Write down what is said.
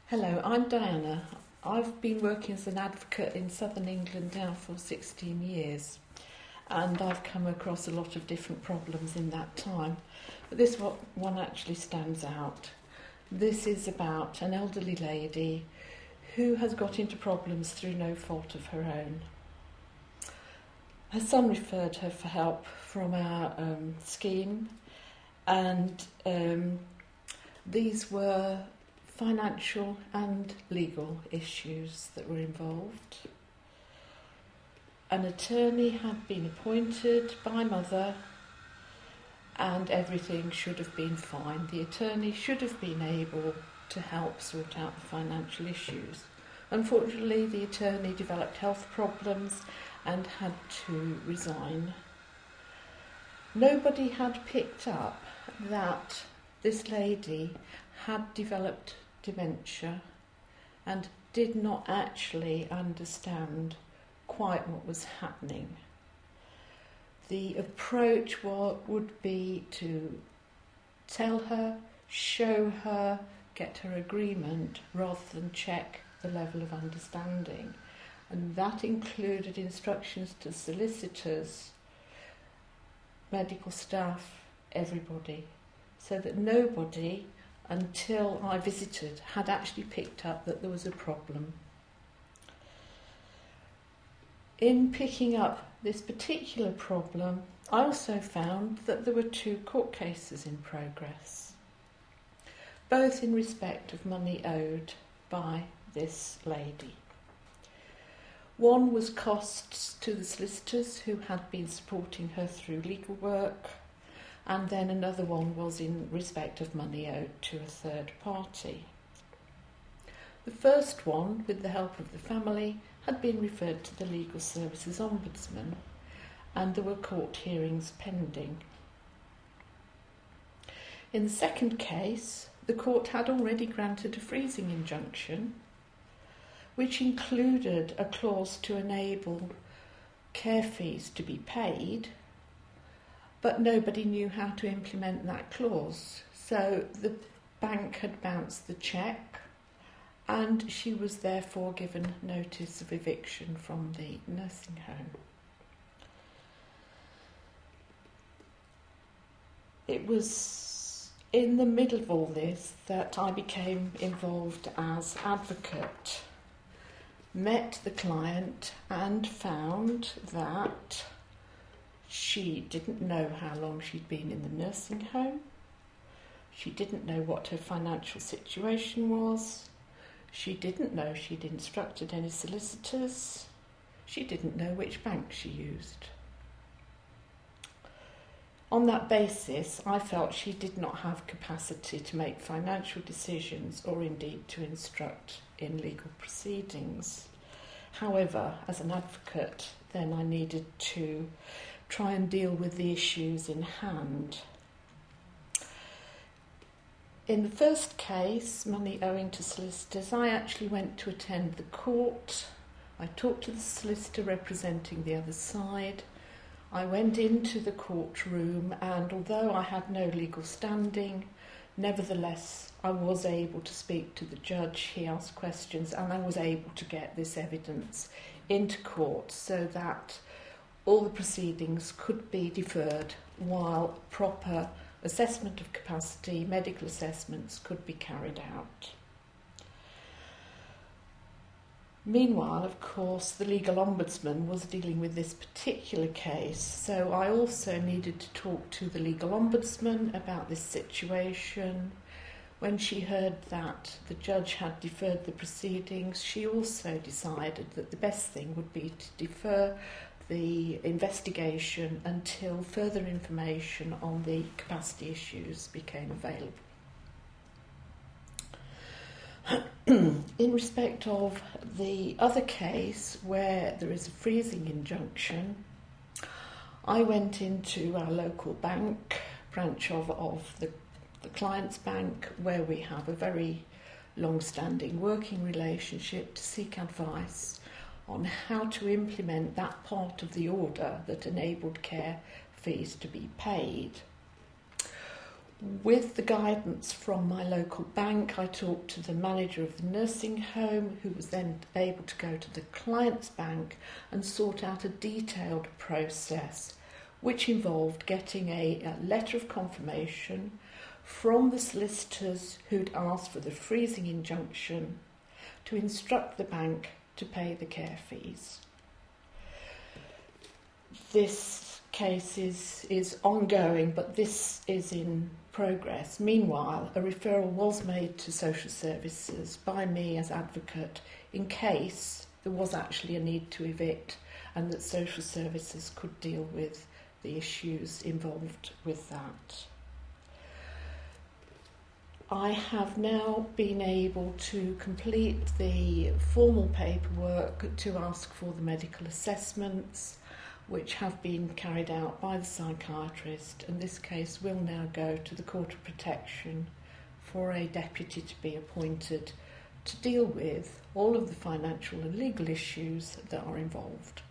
Hello, I'm Diana. I've been working as an advocate in southern England now for 16 years, and I've come across a lot of different problems in that time. But this one actually stands out. This is about an elderly lady who has got into problems through no fault of her own. Her son referred her for help from our scheme, and these were financial and legal issues that were involved. An attorney had been appointed by Mother and everything should have been fine. The attorney should have been able to help sort out the financial issues. Unfortunately, the attorney developed health problems and had to resign. Nobody had picked up that this lady had developed dementia and did not actually understand quite what was happening. The approach would be to tell her, show her, get her agreement, rather than check the level of understanding. And that included instructions to solicitors, medical staff, everybody, so that nobody, until I visited, had actually picked up that there was a problem. In picking up this particular problem, I also found that there were 2 court cases in progress, both in respect of money owed by this lady. One was costs to the solicitors who had been supporting her through legal work, and then another one was in respect of money owed to a third party. The first one, with the help of the family, had been referred to the Legal Services Ombudsman, and there were court hearings pending. In the second case, the court had already granted a freezing injunction, which included a clause to enable care fees to be paid, but nobody knew how to implement that clause. So the bank had bounced the cheque, and she was therefore given notice of eviction from the nursing home. It was in the middle of all this that I became involved as advocate, met the client and found that she didn't know how long she'd been in the nursing home. She didn't know what her financial situation was. She didn't know she'd instructed any solicitors. She didn't know which bank she used. On that basis, I felt she did not have capacity to make financial decisions or indeed to instruct in legal proceedings. However, as an advocate, then I needed to try and deal with the issues in hand. In the first case, money owing to solicitors, I actually went to attend the court. I talked to the solicitor representing the other side. I went into the courtroom, and although I had no legal standing, nevertheless I was able to speak to the judge. He asked questions and I was able to get this evidence into court so that all the proceedings could be deferred while proper assessment of capacity, medical assessments could be carried out. Meanwhile, of course, the legal ombudsman was dealing with this particular case, so I also needed to talk to the legal ombudsman about this situation. When she heard that the judge had deferred the proceedings, she also decided that the best thing would be to defer the investigation until further information on the capacity issues became available. In respect of the other case where there is a freezing injunction, I went into our local bank, branch of the client's bank, where we have a very long-standing working relationship, to seek advice on how to implement that part of the order that enabled care fees to be paid. With the guidance from my local bank, I talked to the manager of the nursing home, who was then able to go to the client's bank and sort out a detailed process, which involved getting a letter of confirmation from the solicitors who'd asked for the freezing injunction to instruct the bank to pay the care fees. This case is ongoing, but this is in progress. Meanwhile, a referral was made to social services by me as advocate in case there was actually a need to evict, and that social services could deal with the issues involved with that. I have now been able to complete the formal paperwork to ask for the medical assessments, which have been carried out by the psychiatrist, and this case will now go to the Court of Protection for a deputy to be appointed to deal with all of the financial and legal issues that are involved.